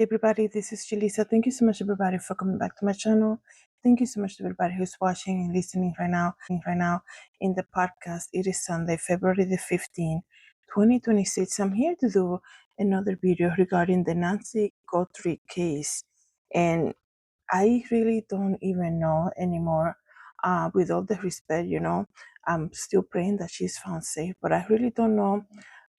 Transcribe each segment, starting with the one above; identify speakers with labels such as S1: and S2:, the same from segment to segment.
S1: Everybody, this is Julissa. Thank you so much, everybody, for coming back to my channel. Thank you so much to everybody who's watching and listening right now in the podcast. It is Sunday, February the 15th, 2026. I'm here to do another video regarding the Nancy Guthrie case. And I really don't even know anymore. With all the respect, I'm still praying that she's found safe, but I really don't know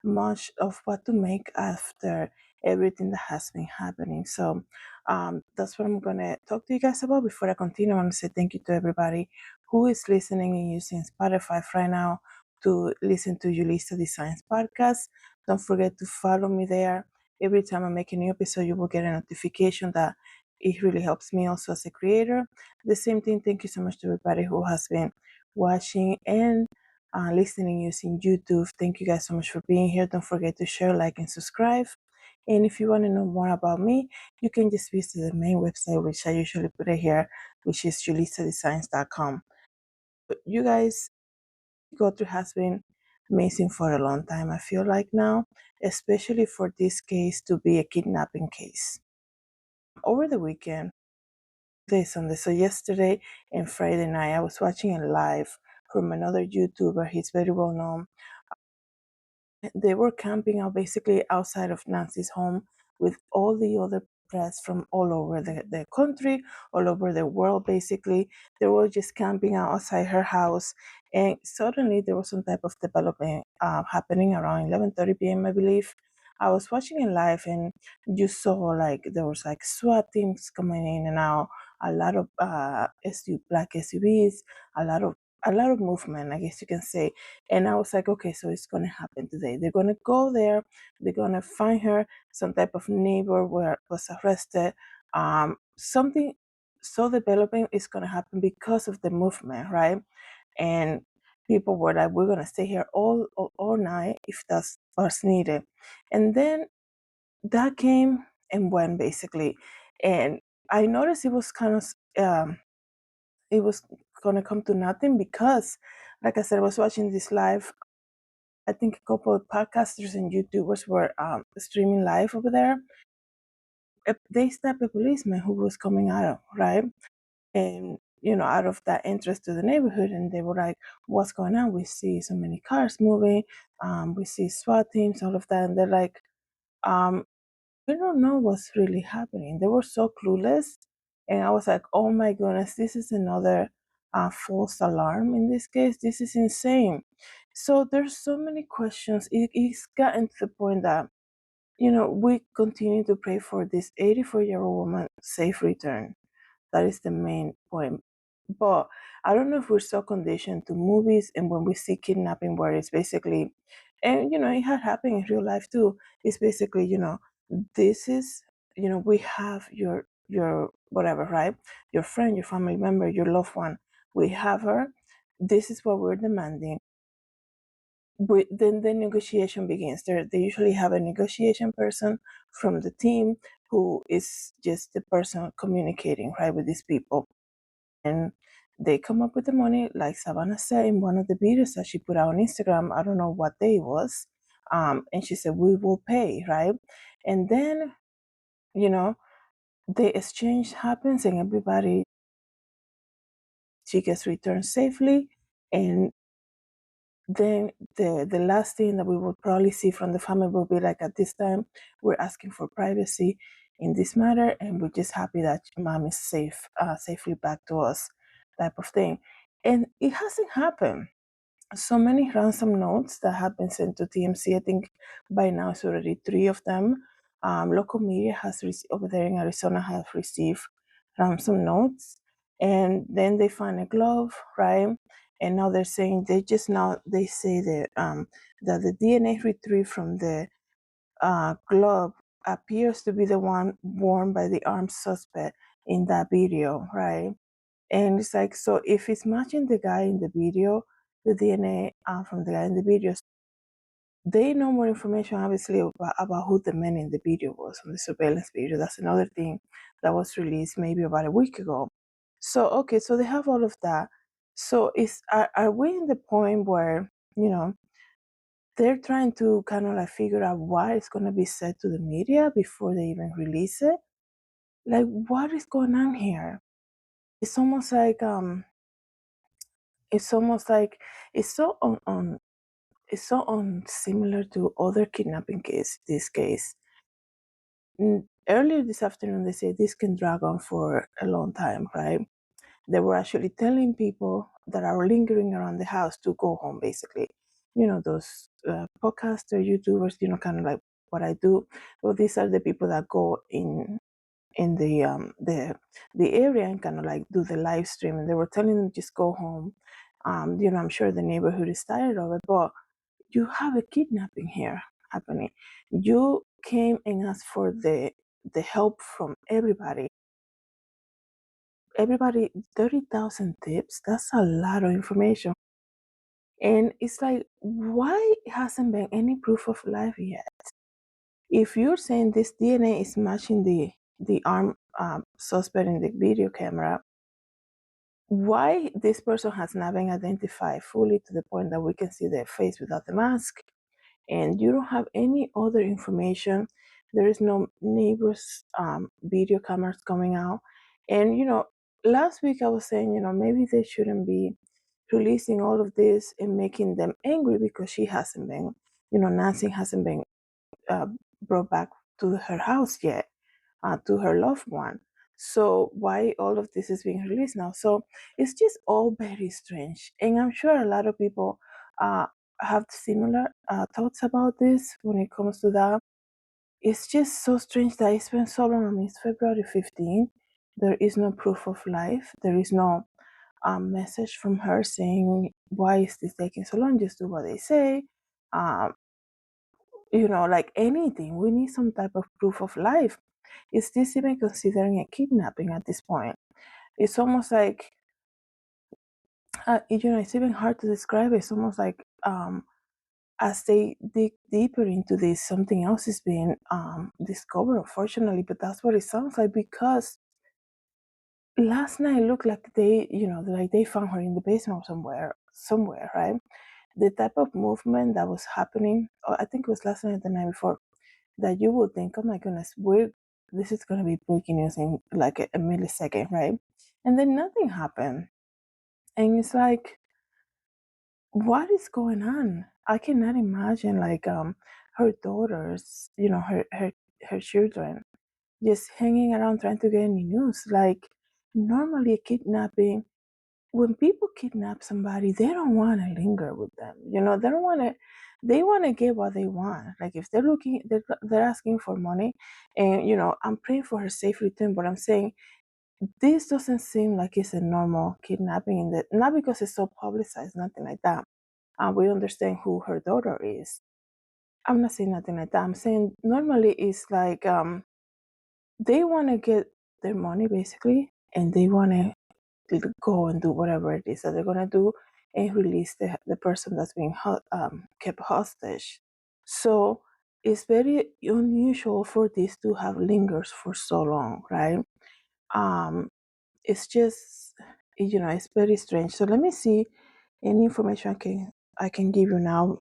S1: much of what to make after everything that has been happening. So that's what I'm gonna talk to you guys about. Before I continue, I want to say thank you to everybody who is listening and using Spotify right now to listen to JulissaDesigns podcast. Don't forget to follow me there. Every time I make a new episode, you will get a notification that it really helps me also as a creator. The same thing, thank you so much to everybody who has been watching and listening using YouTube. Thank you guys so much for being here. Don't forget to share, like, and subscribe. And if you want to know more about me, you can just visit the main website, which I usually put it here, which is JulissaDesigns.com. But you guys, Guthrie has been amazing for a long time, I feel like now, especially for this case to be a kidnapping case. Over the weekend, Sunday, so yesterday and Friday night, I was watching a live from another YouTuber. He's very well known. They were camping out basically outside of Nancy's home with all the other press from all over the country, all over the world basically. They were just camping out outside her house, and suddenly there was some type of development happening around 11:30 p.m. I believe. I was watching it live, and you saw like there was like SWAT teams coming in and out, a lot of black SUVs, a lot of movement, I guess you can say. And I was like, okay, so it's going to happen today. They're going to go there. They're going to find her. Some type of neighbor was arrested. Something so developing is going to happen because of the movement, right? And people were like, we're going to stay here all night if that's what's needed. And then that came and went basically. And I noticed it was kind of, it was going to come to nothing because, like I said, I was watching this live. I think a couple of podcasters and YouTubers were streaming live over there. They stopped a policeman who was coming out, right? And, out of that interest to the neighborhood. And they were like, what's going on? We see so many cars moving. We see SWAT teams, all of that. And they're like, um, we don't know what's really happening. They were so clueless. And I was like, oh my goodness, this is another false alarm in this case. This is insane. So there's so many questions. It's gotten to the point that, we continue to pray for this 84-year-old woman safe return. That is the main point. But I don't know if we're so conditioned to movies, and when we see kidnapping, where it's basically, and it had happened in real life too. It's basically, this is, we have your whatever, right? Your friend, your family member, your loved one. We have her. This is what we're demanding. Then the negotiation begins. They usually have a negotiation person from the team who is just the person communicating, right, with these people. And they come up with the money, like Savannah said in one of the videos that she put out on Instagram. I don't know what day it was. And she said, we will pay, right? And then, the exchange happens and everybody, she gets returned safely. And then the last thing that we will probably see from the family will be like, at this time, we're asking for privacy in this matter, and we're just happy that mom is safely back to us, type of thing. And it hasn't happened. So many ransom notes that have been sent to TMC. I think by now it's already 3 of them. Local media has over there in Arizona have received ransom notes, and then they find a glove, right? And now they're saying they say that the DNA retrieved from the glove appears to be the one worn by the armed suspect in that video, right? And it's like, so if it's matching the guy in the video, the DNA from the guy in the video, they know more information, obviously, about who the man in the video was on the surveillance video. That's another thing that was released maybe about a week ago. So, okay, so they have all of that. So are we in the point where, they're trying to kind of like figure out why it's going to be said to the media before they even release it. Like, what is going on here? It's almost like it's almost like it's so on it's so similar to other kidnapping case. This case. Earlier this afternoon, they said this can drag on for a long time, right? They were actually telling people that are lingering around the house to go home, basically. Those podcaster YouTubers, kind of like what I do. Well, these are the people that go in the area and kind of like do the live stream, and they were telling them just go home. I'm sure the neighborhood is tired of it, but you have a kidnapping here happening. You came and asked for the help from everybody. 30,000 tips, that's a lot of information. And it's like, why hasn't been any proof of life yet? If you're saying this DNA is matching the arm suspect in the video camera, why this person has not been identified fully to the point that we can see their face without the mask, and you don't have any other information. There is no neighbors video cameras coming out. And last week I was saying, maybe they shouldn't be releasing all of this and making them angry because she hasn't been, Nancy hasn't been uh, brought back to her house yet, to her loved one. So why all of this is being released now? So it's just all very strange, and I'm sure a lot of people uh, have similar thoughts about this when it comes to that. It's just so strange that it's been so long. I mean, it's February 15th. There is no proof of life. There is no message from her saying, why is this taking so long? Just do what they say. Um, like anything, we need some type of proof of life. Is this even considering a kidnapping at this point? It's almost like, it's even hard to describe. It's almost like as they dig deeper into this, something else is being discovered, unfortunately. But that's what it sounds like, because last night it looked like they found her in the basement or somewhere, right? The type of movement that was happening, or I think it was last night or the night before, that you would think, oh my goodness, this is going to be breaking news in like a millisecond, right? And then nothing happened. And it's like, what is going on? I cannot imagine like her daughters, her children, just hanging around trying to get any news. Like, normally a kidnapping, when people kidnap somebody, they don't want to linger with them. They don't want to. They want to get what they want. Like, if they're asking for money, and I'm praying for her safe return. But I'm saying this doesn't seem like it's a normal kidnapping. Not because it's so publicized, nothing like that. We understand who her daughter is. I'm not saying nothing like that. I'm saying normally it's like they want to get their money basically, and they want to go and do whatever it is that they're gonna do and release the person that's being kept hostage. So it's very unusual for this to have lingers for so long, right? Um, it's just it's very strange. So let me see any information I can give you now.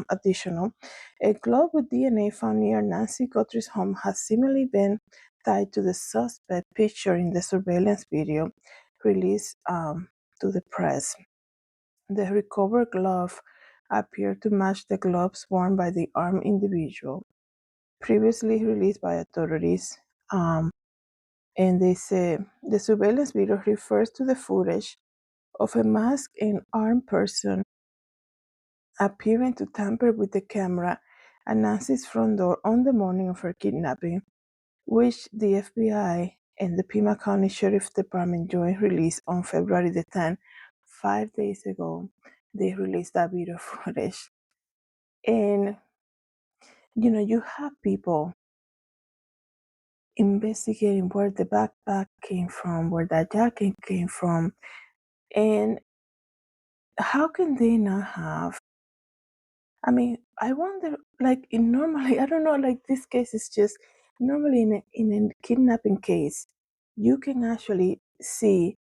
S1: Additional, a glove with DNA found near Nancy Guthrie's home has seemingly been tied to the suspect pictured in the surveillance video released to the press. The recovered glove appeared to match the gloves worn by the armed individual previously released by authorities. And they say the surveillance video refers to the footage of a masked and armed person appearing to tamper with the camera at Nancy's front door on the morning of her kidnapping, which the FBI and the Pima County Sheriff's Department joint released on February the 10th. 5 days ago, they released that video footage. And, you have people investigating where the backpack came from, where that jacket came from, and how can they not have? I mean, I wonder, like, normally, I don't know, like, this case is just normally in a kidnapping case, you can actually see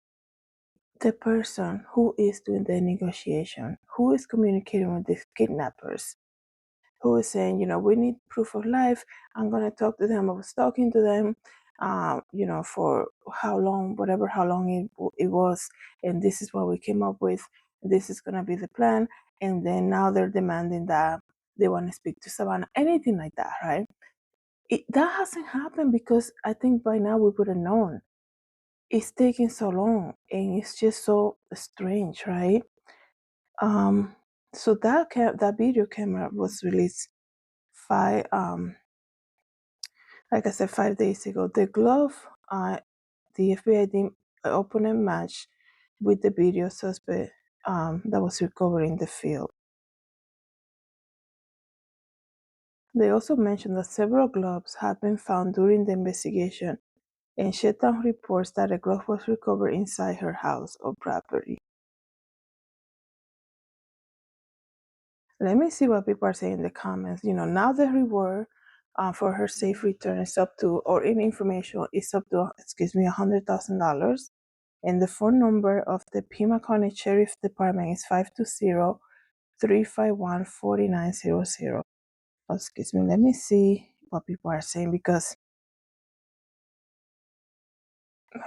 S1: the person who is doing the negotiation, who is communicating with the kidnappers. who is saying, we need proof of life. I'm going to talk to them. I was talking to them, for how long, how long it was. And this is what we came up with. This is going to be the plan. And then now they're demanding that they want to speak to Savannah, anything like that, right? That hasn't happened because I think by now we would have known. It's taking so long and it's just so strange, right? So that video camera was released five like I said 5 days ago. The glove the FBI didn't open a match with the video suspect that was recovered in the field. They also mentioned that several gloves had been found during the investigation, and Shetan reports that a glove was recovered inside her house or property. Let me see what people are saying in the comments. Now the reward for her safe return is up to, or any information is up to, $100,000. And the phone number of the Pima County Sheriff Department is 520-351-4900. Let me see what people are saying because,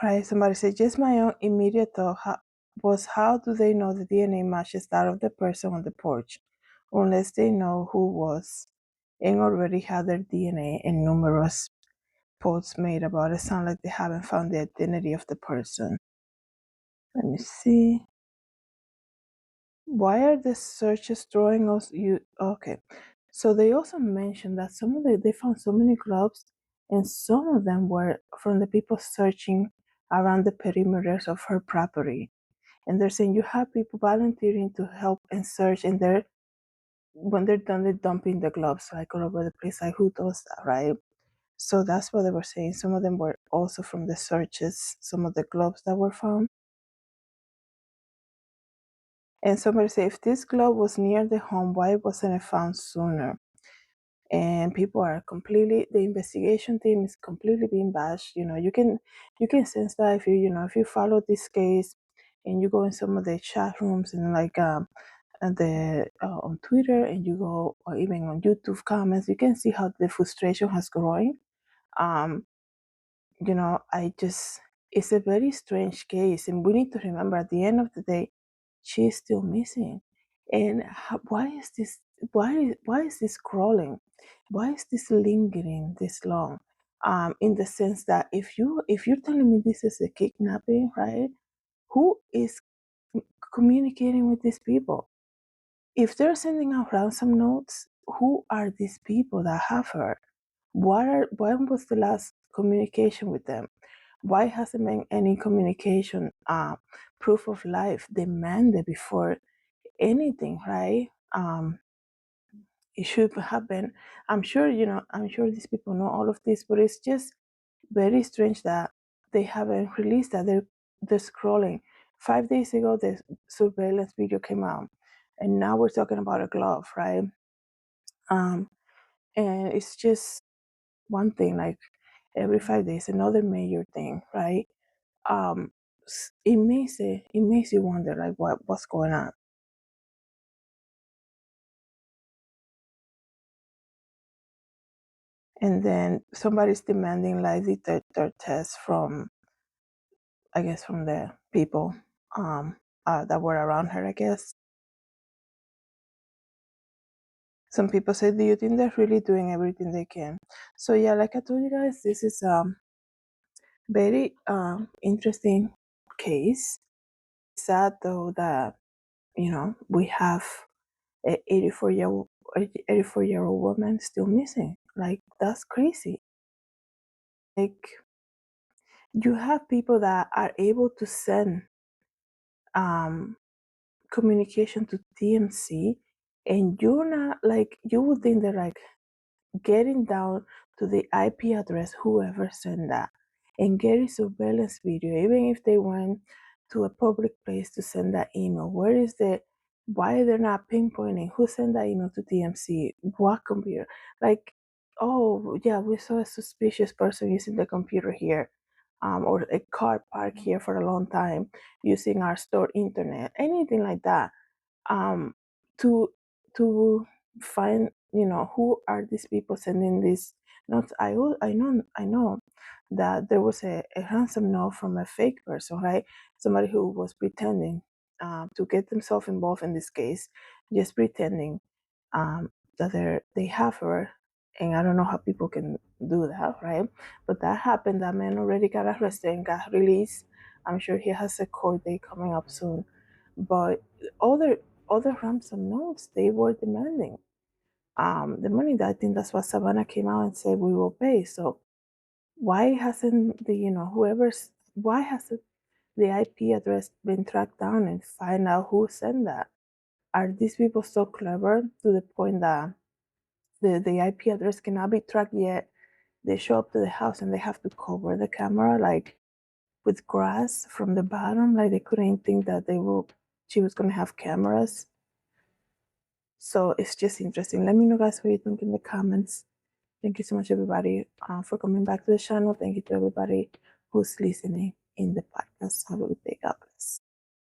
S1: right, somebody said, just my own immediate thought was, how do they know the DNA matches that of the person on the porch unless they know who was and already had their DNA, and numerous posts made about it sound like they haven't found the identity of the person. Let me see. Why are the searches throwing us? Okay. So they also mentioned that they found so many gloves, and some of them were from the people searching around the perimeters of her property. And they're saying you have people volunteering to help and search, and when they're done, they're dumping the gloves like all over the place. Like, who does that, right? So that's what they were saying. Some of them were also from the searches, some of the gloves that were found. And somebody said, if this glove was near the home, why wasn't it found sooner? And people are the investigation team is completely being bashed. You can sense that if you follow this case and you go in some of the chat rooms and on Twitter, and you go, or even on YouTube comments, you can see how the frustration has grown. Um, it's a very strange case, and we need to remember at the end of the day, she's still missing. And why is this? Why is this crawling? Why is this lingering this long? In the sense that if you're telling me this is a kidnapping, right? Who is communicating with these people? If they're sending out ransom notes, who are these people that have her? When was the last communication with them? Why hasn't been any communication, proof of life demanded before anything, right? It should have been. I'm sure these people know all of this, but it's just very strange that they haven't released that. They're scrolling. 5 days ago, the surveillance video came out, and now we're talking about a glove, right? Um, and it's just one thing, like every 5 days, another major thing, right? It makes you wonder, like, what's going on. And then somebody's demanding lie detector tests from, I guess, from the people that were around her, I guess. Some people say, do you think they're really doing everything they can? So yeah, like I told you guys, this is very interesting case. Sad though that we have a 84-year-old woman still missing. Like, that's crazy. Like, you have people that are able to send um communication to TMC, and you're not, like, you would think they're like getting down to the IP address, whoever sent that, and getting surveillance video, even if they went to a public place to send that email. Why they're not pinpointing who sent that email to TMC, what computer? Like, oh yeah, we saw a suspicious person using the computer here, or a car parked here for a long time using our store internet, anything like that, to to find who are these people sending this notes? I know that there was a ransom note from a fake person, right? Somebody who was pretending to get themselves involved in this case, just pretending that they have her. And I don't know how people can do that, right? But that happened. That man already got arrested and got released. I'm sure he has a court date coming up soon. But other ransom notes they were demanding the money. That I think that's what Savannah came out and said we will pay. So why hasn't why hasn't the IP address been tracked down and find out who sent that? Are these people so clever to the point that the IP address cannot be tracked yet? They show up to the house and they have to cover the camera like with grass from the bottom. Like they couldn't think that she was gonna have cameras. So it's just interesting. Let me know, guys, what you think in the comments. Thank you so much, everybody, for coming back to the channel. Thank you to everybody who's listening in the podcast. Have a good day. God bless.